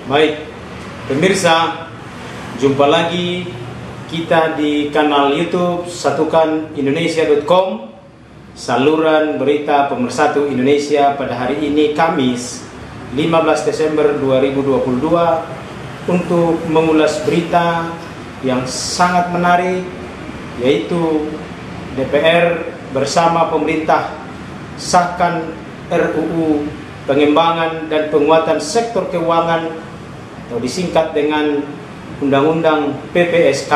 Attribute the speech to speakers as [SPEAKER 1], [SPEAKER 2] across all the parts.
[SPEAKER 1] Baik, pemirsa, jumpa lagi kita di kanal YouTube satukanindonesia.com, saluran berita pemersatu Indonesia pada hari ini Kamis 15 Desember 2022 untuk mengulas berita yang sangat menarik, yaitu DPR bersama pemerintah sahkan RUU pengembangan dan penguatan sektor keuangan atau disingkat dengan Undang-Undang PPSK,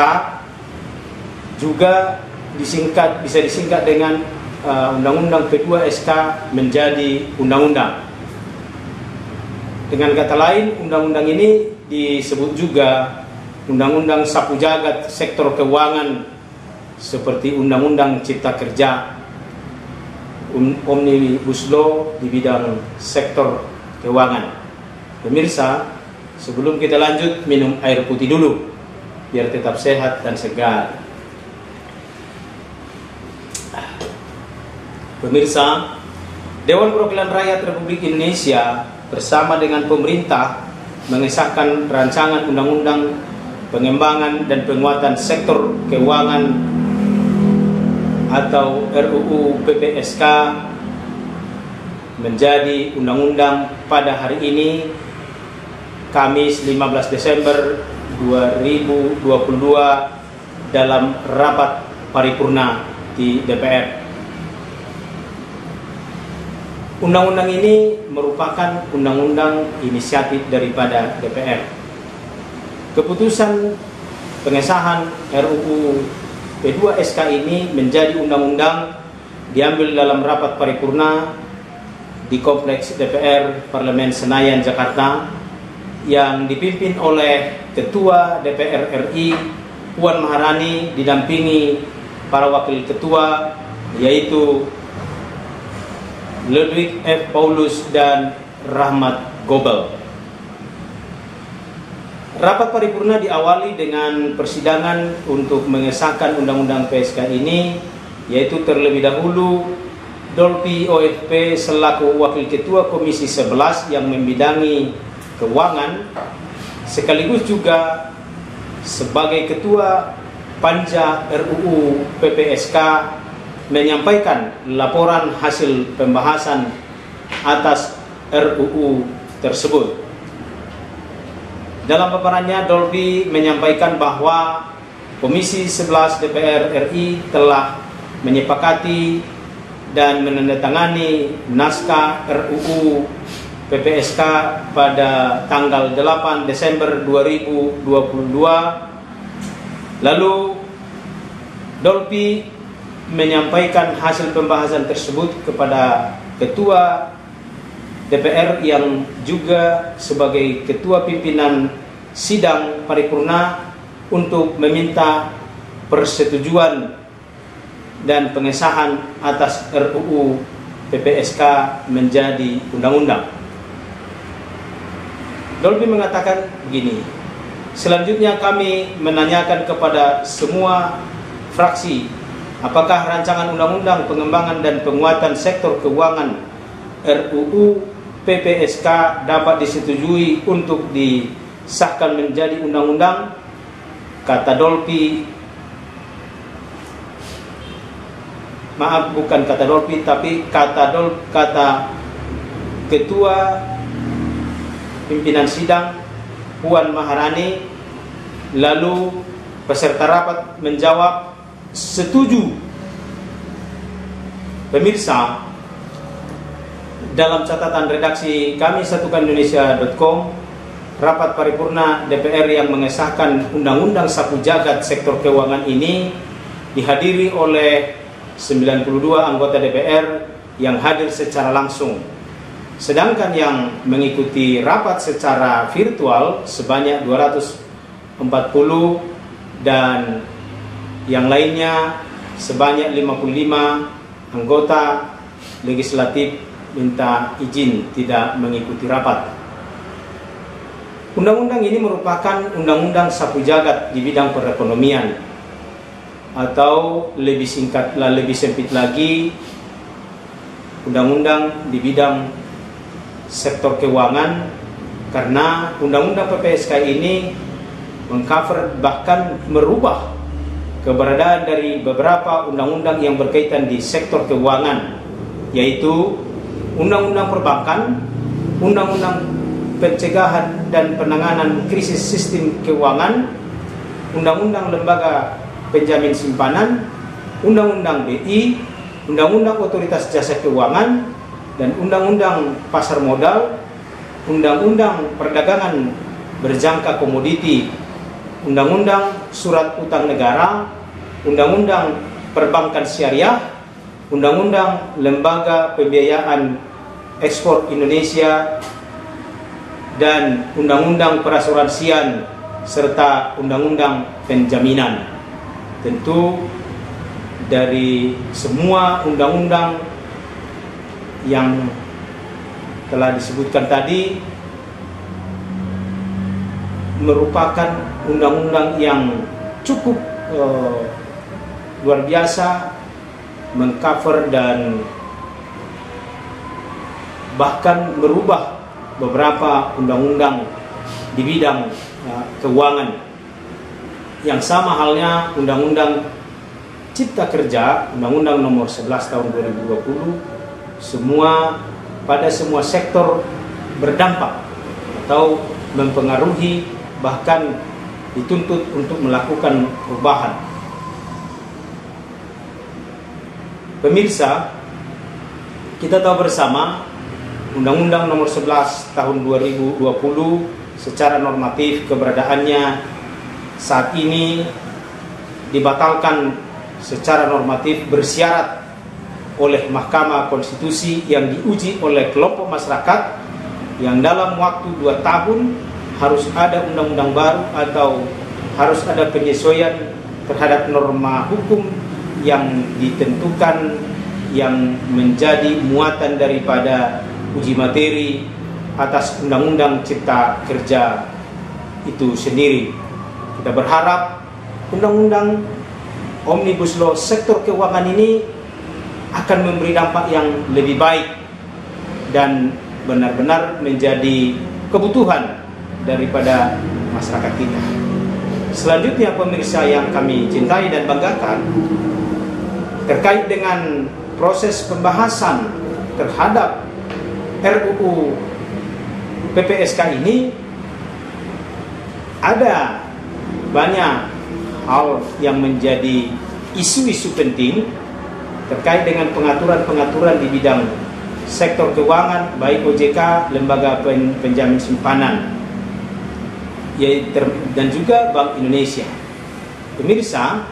[SPEAKER 1] juga bisa disingkat dengan Undang-Undang P2SK menjadi undang-undang. Dengan kata lain, undang-undang ini disebut juga Undang-Undang Sapu Jagat sektor keuangan, seperti Undang-Undang Cipta Kerja, Omnibus Law di bidang sektor keuangan. Pemirsa, sebelum kita lanjut, minum air putih dulu biar tetap sehat dan segar. Pemirsa, Dewan Perwakilan Rakyat Republik Indonesia bersama dengan pemerintah mengesahkan rancangan Undang-Undang Pengembangan dan Penguatan Sektor Keuangan atau RUU PPSK menjadi undang-undang pada hari ini, Kamis 15 Desember 2022 dalam rapat paripurna di DPR. Undang-undang ini merupakan undang-undang inisiatif daripada DPR. Keputusan pengesahan RUU P2SK ini menjadi undang-undang diambil dalam rapat paripurna di Kompleks DPR Parlemen Senayan, Jakarta, yang dipimpin oleh Ketua DPR RI Puan Maharani didampingi para wakil ketua, yaitu Ludwig F. Paulus dan Rahmat Gobel. Rapat paripurna diawali dengan persidangan untuk mengesahkan Undang-Undang PSK ini, yaitu terlebih dahulu Dolpi OFP selaku Wakil Ketua Komisi 11 yang membidangi keuangan, sekaligus juga sebagai Ketua Panja RUU PPSK menyampaikan laporan hasil pembahasan atas RUU tersebut. Dalam paparannya, Dolpi menyampaikan bahwa Komisi 11 DPR RI telah menyepakati dan menandatangani naskah RUU PPSK pada tanggal 8 Desember 2022. Lalu Dolpi menyampaikan hasil pembahasan tersebut kepada Ketua DPR yang juga sebagai Ketua Pimpinan Sidang Paripurna untuk meminta persetujuan dan pengesahan atas RUU PPSK menjadi undang-undang. Dolpi mengatakan begini, selanjutnya kami menanyakan kepada semua fraksi, apakah rancangan Undang-Undang Pengembangan dan Penguatan Sektor Keuangan RUU PPSK dapat disetujui untuk disahkan menjadi undang-undang? Kata Dolpi, kata Ketua Pimpinan Sidang Puan Maharani. Lalu peserta rapat menjawab setuju. Pemirsa, dalam catatan redaksi kami satukanindonesia.com, rapat paripurna DPR yang mengesahkan Undang-Undang Sapu Jagat sektor keuangan ini dihadiri oleh 92 anggota DPR yang hadir secara langsung. Sedangkan yang mengikuti rapat secara virtual sebanyak 240 dan yang lainnya sebanyak 55 anggota legislatif minta izin tidak mengikuti rapat. Undang-undang ini merupakan undang-undang sapu jagat di bidang perekonomian, atau lebih sempit lagi, undang-undang di bidang sektor keuangan karena undang-undang PPSK ini mengcover bahkan merubah keberadaan dari beberapa undang-undang yang berkaitan di sektor keuangan, yaitu Undang-Undang Perbankan, Undang-Undang Pencegahan dan Penanganan Krisis Sistem Keuangan, Undang-Undang Lembaga Penjamin Simpanan, Undang-Undang BI, Undang-Undang Otoritas Jasa Keuangan, dan Undang-Undang Pasar Modal, Undang-Undang Perdagangan Berjangka Komoditi, Undang-Undang Surat Utang Negara, Undang-Undang Perbankan Syariah, Undang-Undang Lembaga Pembiayaan Ekspor Indonesia, dan Undang-Undang Perasuransian, serta Undang-Undang Penjaminan. Tentu dari semua undang-undang yang telah disebutkan tadi merupakan undang-undang yang cukup luar biasa, mengcover dan bahkan merubah beberapa undang-undang di bidang keuangan. Yang sama halnya Undang-Undang Cipta Kerja, Undang-Undang Nomor 11 Tahun 2020, pada semua sektor berdampak atau mempengaruhi, bahkan dituntut untuk melakukan perubahan. Pemirsa, kita tahu bersama Undang-Undang Nomor 11 Tahun 2020 secara normatif keberadaannya saat ini dibatalkan secara normatif bersyarat oleh Mahkamah Konstitusi yang diuji oleh kelompok masyarakat yang dalam waktu 2 tahun harus ada undang-undang baru atau harus ada penyesuaian terhadap norma hukum yang ditentukan yang menjadi muatan daripada uji materi atas Undang-Undang Cipta Kerja itu sendiri. Kita berharap Undang-Undang Omnibus Law sektor keuangan ini akan memberi dampak yang lebih baik dan benar-benar menjadi kebutuhan daripada masyarakat kita. Selanjutnya, pemirsa yang kami cintai dan banggakan, terkait dengan proses pembahasan terhadap RUU PPSK ini, ada banyak hal yang menjadi isu-isu penting terkait dengan pengaturan-pengaturan di bidang sektor keuangan, baik OJK, Lembaga Penjamin Simpanan, dan juga Bank Indonesia. Pemirsa,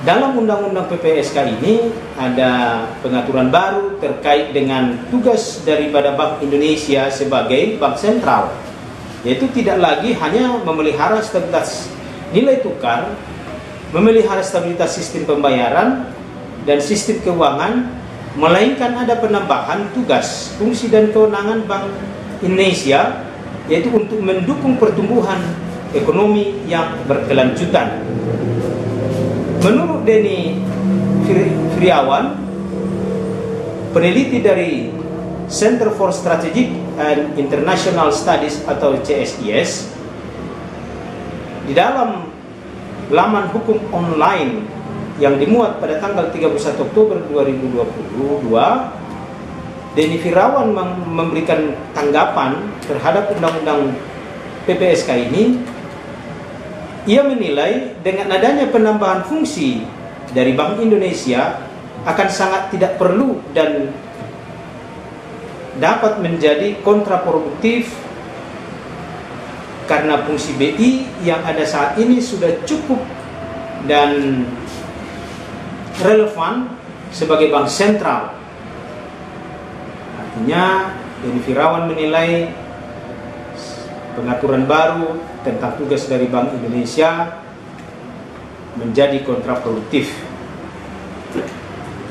[SPEAKER 1] dalam Undang-Undang PPSK ini ada pengaturan baru terkait dengan tugas daripada Bank Indonesia sebagai bank sentral, yaitu tidak lagi hanya memelihara stabilitas nilai tukar, memelihara stabilitas sistem pembayaran dan sistem keuangan, melainkan ada penambahan tugas, fungsi dan kewenangan Bank Indonesia, yaitu untuk mendukung pertumbuhan ekonomi yang berkelanjutan. Menurut Denny Friawan, peneliti dari Center for Strategic and International Studies atau CSIS, di dalam laman hukum online yang dimuat pada tanggal 31 Oktober 2022, Denny Friawan memberikan tanggapan terhadap Undang-Undang PPSK ini. Ia menilai dengan adanya penambahan fungsi dari Bank Indonesia akan sangat tidak perlu dan dapat menjadi kontraproduktif karena fungsi BI yang ada saat ini sudah cukup dan relevan sebagai bank sentral. Artinya, Denny Friawan menilai pengaturan baru tentang tugas dari Bank Indonesia menjadi kontraproduktif.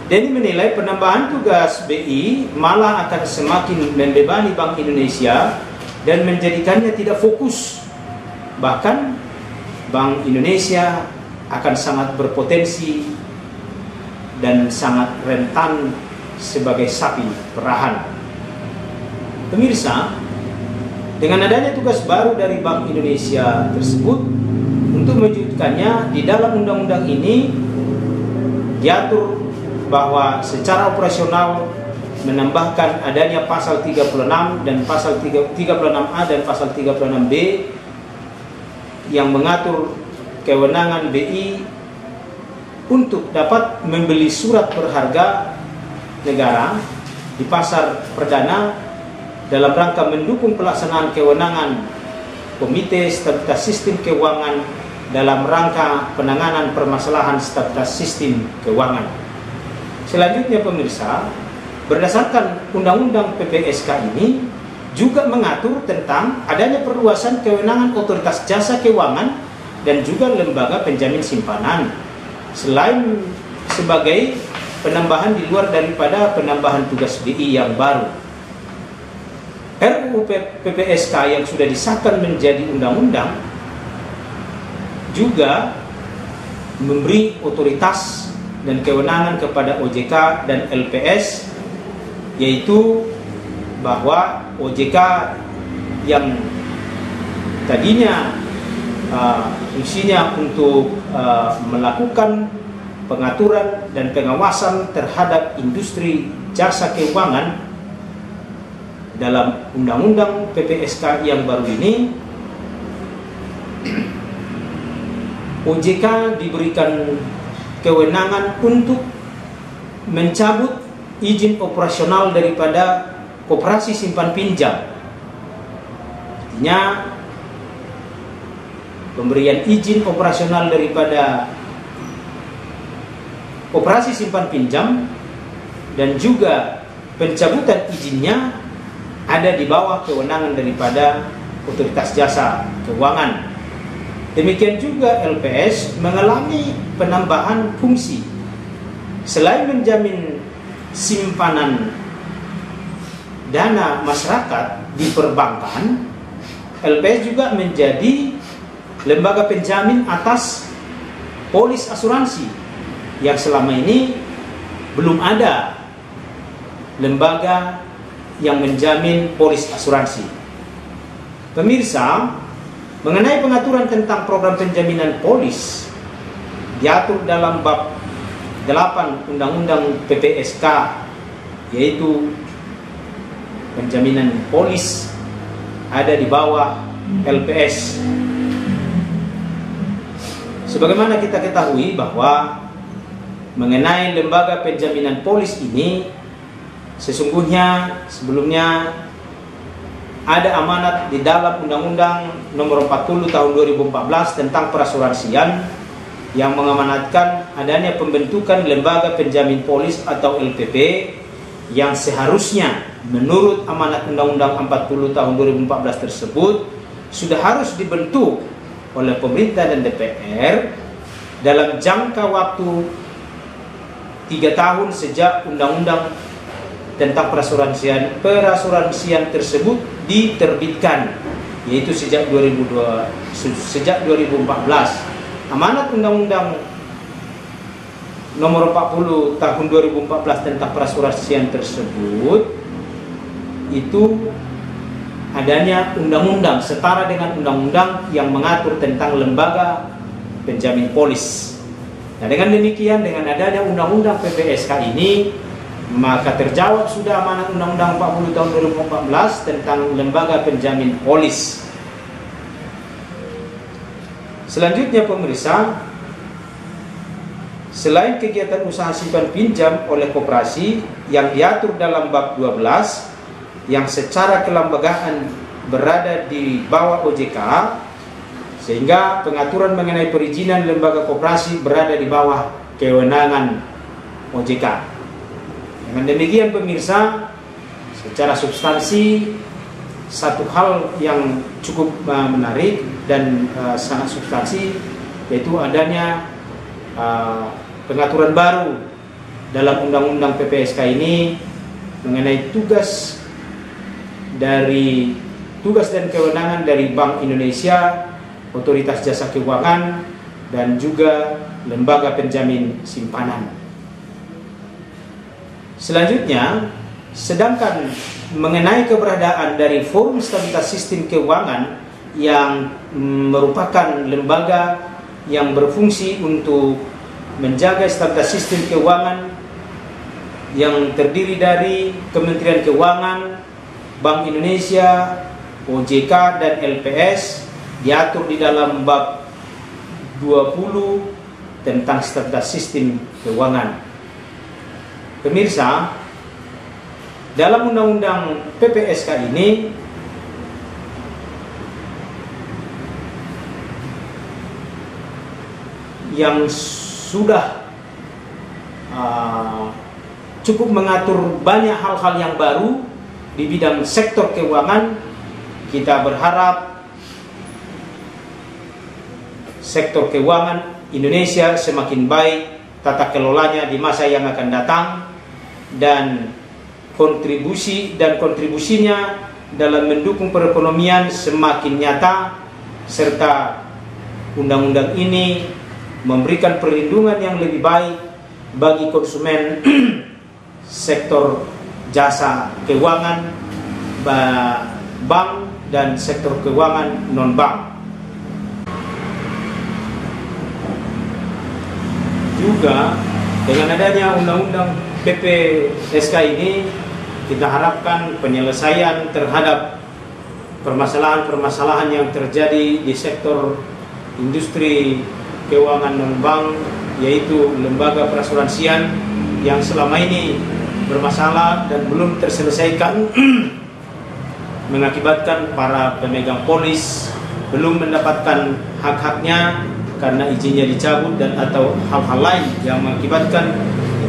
[SPEAKER 1] Denny menilai penambahan tugas BI malah akan semakin membebani Bank Indonesia dan menjadikannya tidak fokus. Bahkan Bank Indonesia akan sangat berpotensi dan sangat rentan sebagai sapi perahan. Pemirsa, dengan adanya tugas baru dari Bank Indonesia tersebut, untuk mewujudkannya di dalam undang-undang ini diatur bahwa secara operasional menambahkan adanya pasal 36 dan pasal 36A dan pasal 36B yang mengatur kewenangan BI untuk dapat membeli surat berharga negara di pasar perdana dalam rangka mendukung pelaksanaan kewenangan Komite Stabilitas Sistem Keuangan dalam rangka penanganan permasalahan stabilitas sistem keuangan. Selanjutnya pemirsa, berdasarkan Undang-Undang PPSK ini juga mengatur tentang adanya perluasan kewenangan otoritas jasa keuangan dan juga lembaga penjamin simpanan, selain sebagai penambahan di luar daripada penambahan tugas BI yang baru. RUU PPSK yang sudah disahkan menjadi undang-undang juga memberi otoritas dan kewenangan kepada OJK dan LPS, yaitu bahwa OJK yang tadinya fungsinya untuk melakukan pengaturan dan pengawasan terhadap industri jasa keuangan, dalam Undang-Undang PPSK yang baru ini OJK diberikan kewenangan untuk mencabut izin operasional daripada koperasi simpan pinjam. Artinya pemberian izin operasional daripada koperasi simpan pinjam dan juga pencabutan izinnya ada di bawah kewenangan daripada otoritas jasa keuangan. Demikian juga LPS mengalami penambahan fungsi. Selain menjamin simpanan dana masyarakat di perbankan, LPS juga menjadi lembaga penjamin atas polis asuransi yang selama ini belum ada lembaga yang menjamin polis asuransi. Pemirsa, mengenai pengaturan tentang program penjaminan polis diatur dalam bab 8 Undang-Undang PPSK, yaitu penjaminan polis ada di bawah LPS. Sebagaimana kita ketahui bahwa mengenai lembaga penjaminan polis ini sesungguhnya sebelumnya ada amanat di dalam Undang-Undang Nomor 40 Tahun 2014 tentang perasuransian yang mengamanatkan adanya pembentukan lembaga penjamin polis atau LPP yang seharusnya menurut amanat Undang-Undang 40 Tahun 2014 tersebut sudah harus dibentuk oleh pemerintah dan DPR dalam jangka waktu 3 tahun sejak Undang-Undang tentang perasuransian tersebut diterbitkan, yaitu sejak 2014. Amanat Undang-Undang Nomor 40 Tahun 2014 tentang perasuransian tersebut itu adanya undang-undang setara dengan undang-undang yang mengatur tentang lembaga penjamin polis. Nah, dengan demikian, dengan adanya undang-undang PPSK ini, maka terjawab sudah amanat Undang-Undang 40 tahun 2014 tentang lembaga penjamin polis. Selanjutnya pemirsa, selain kegiatan usaha simpan pinjam oleh koperasi yang diatur dalam bab 12 yang secara kelembagaan berada di bawah OJK, sehingga pengaturan mengenai perizinan lembaga koperasi berada di bawah kewenangan OJK. Dengan demikian pemirsa, secara substansi satu hal yang cukup menarik dan sangat substansi, yaitu adanya pengaturan baru dalam Undang-Undang PPSK ini mengenai tugas dan kewenangan dari Bank Indonesia, Otoritas Jasa Keuangan, dan juga lembaga penjamin simpanan. Selanjutnya, Sedangkan mengenai keberadaan dari Forum Stabilitas Sistem Keuangan yang merupakan lembaga yang berfungsi untuk menjaga stabilitas sistem keuangan yang terdiri dari Kementerian Keuangan, Bank Indonesia, OJK, dan LPS, diatur di dalam bab 20 tentang stabilitas sistem keuangan. Pemirsa, dalam undang-undang PPSK ini yang sudah cukup mengatur banyak hal-hal yang baru di bidang sektor keuangan. Kita berharap sektor keuangan Indonesia semakin baik tata kelolanya di masa yang akan datang, dan kontribusinya dalam mendukung perekonomian semakin nyata, serta undang-undang ini memberikan perlindungan yang lebih baik bagi konsumen sektor jasa keuangan, bank, dan sektor keuangan non-bank. Juga dengan adanya undang-undang PPSK ini, kita harapkan penyelesaian terhadap permasalahan-permasalahan yang terjadi di sektor industri keuangan non-bank, yaitu lembaga perasuransian yang selama ini bermasalah dan belum terselesaikan, mengakibatkan para pemegang polis belum mendapatkan hak-haknya karena izinnya dicabut dan atau hal-hal lain yang mengakibatkan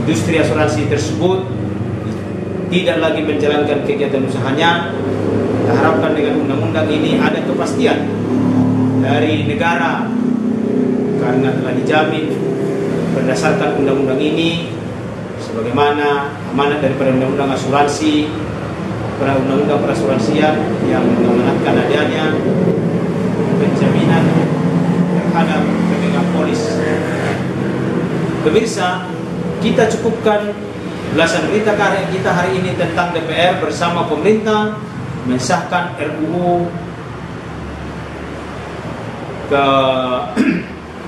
[SPEAKER 1] industri asuransi tersebut tidak lagi menjalankan kegiatan usahanya. Kita harapkan dengan undang-undang ini ada kepastian dari negara, karena telah dijamin berdasarkan undang-undang ini sebagaimana amanat daripada undang-undang asuransi, pada undang-undang perasuransian yang mengamanatkan adanya penjaminan terhadap pemegang polis. Pemirsa, kita cukupkan ulasan berita karya kita hari ini tentang DPR bersama pemerintah mensahkan RUU ke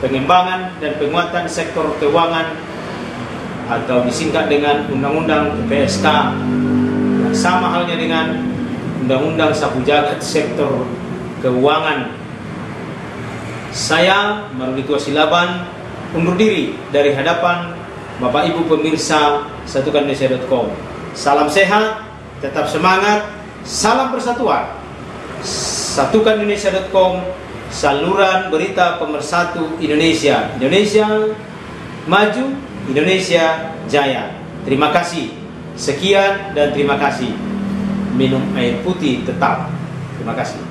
[SPEAKER 1] pengembangan dan penguatan sektor keuangan atau disingkat dengan Undang-Undang PPSK, yang sama halnya dengan Undang-Undang Sapu Jagat sektor keuangan. Saya Marudito Silaban undur diri dari hadapan Bapak Ibu pemirsa satukanindonesia.com. Salam sehat, tetap semangat, salam persatuan. Satukanindonesia.com, saluran berita pemersatu Indonesia. Indonesia maju, Indonesia jaya. Terima kasih. Sekian dan terima kasih. Minum air putih tetap. Terima kasih.